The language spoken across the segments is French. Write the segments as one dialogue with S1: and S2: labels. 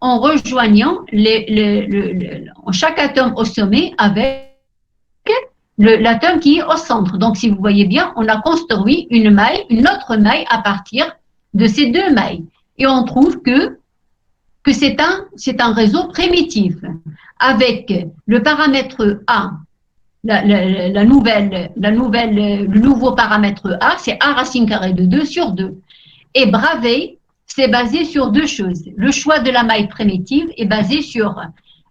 S1: en rejoignant chaque atome au sommet avec l'atome qui est au centre. Donc, si vous voyez bien, on a construit une autre maille à partir de ces deux mailles. Et on trouve que c'est un réseau primitif avec le paramètre A, le nouveau paramètre A, c'est A racine carrée de 2 sur 2. Et Bravais, c'est basé sur deux choses. Le choix de la maille primitive est basé sur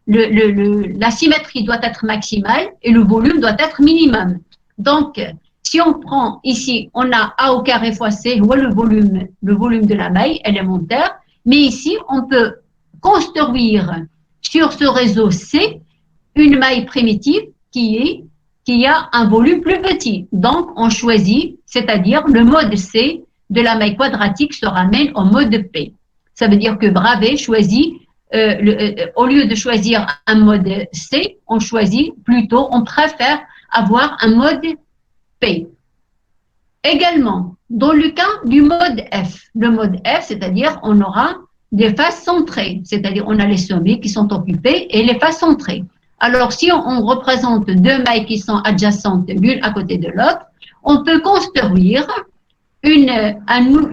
S1: la symétrie doit être maximale et le volume doit être minimum. Donc, si on prend ici, on a A au carré fois C, ou le volume de la maille élémentaire, mais ici, on peut construire sur ce réseau C une maille primitive qui a un volume plus petit. Donc, on choisit, c'est-à-dire le mode C de la maille quadratique se ramène au mode P. Ça veut dire que Bravais choisit, au lieu de choisir un mode C, on préfère avoir un mode P. Également, dans le cas du mode F, le mode F, c'est-à-dire on aura des faces centrées, c'est-à-dire on a les sommets qui sont occupés et les faces centrées. Alors, si on représente deux mailles qui sont adjacentes l'une à côté de l'autre, on peut construire une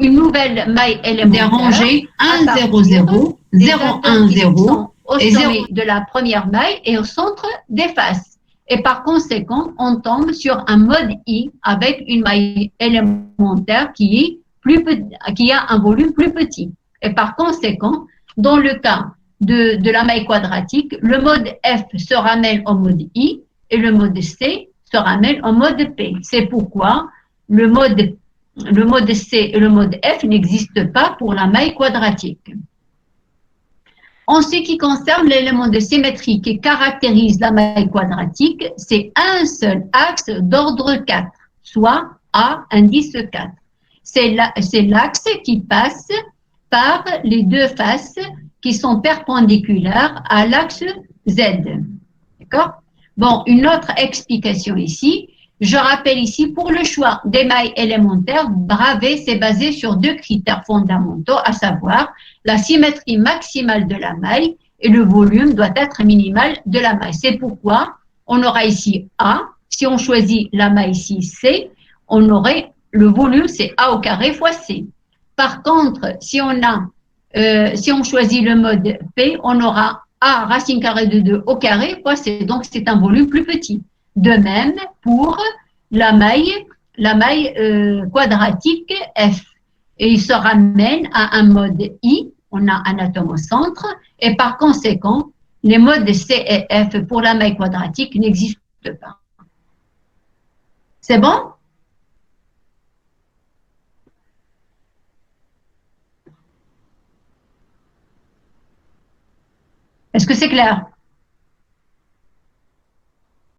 S1: nouvelle maille élémentaire
S2: Dérangée 1, 0, 0, 0, 1, 0
S1: au
S2: et 0.
S1: sommet de la première maille et au centre des faces. Et par conséquent, on tombe sur un mode I avec une maille élémentaire qui a un volume plus petit. Et par conséquent, dans le cas de la maille quadratique, le mode F se ramène au mode I et le mode C se ramène au mode P. C'est pourquoi le mode C et le mode F n'existent pas pour la maille quadratique. En ce qui concerne l'élément de symétrie qui caractérise la maille quadratique, c'est un seul axe d'ordre 4, soit A indice 4. C'est l'axe qui passe par les deux faces qui sont perpendiculaires à l'axe Z. D'accord? Bon, une autre explication ici. Je rappelle ici, pour le choix des mailles élémentaires, Bravais s'est basé sur deux critères fondamentaux, à savoir la symétrie maximale de la maille et le volume doit être minimal de la maille. C'est pourquoi on aura ici A. Si on choisit la maille ici C, on aurait le volume, c'est A au carré fois C. Par contre, si on choisit le mode P, on aura A racine carrée de 2 au carré fois C. Donc, c'est un volume plus petit. De même pour la maille quadratique F. Et il se ramène à un mode I, on a un atome au centre, et par conséquent, les modes C et F pour la maille quadratique n'existent pas. C'est bon? Est-ce que c'est clair?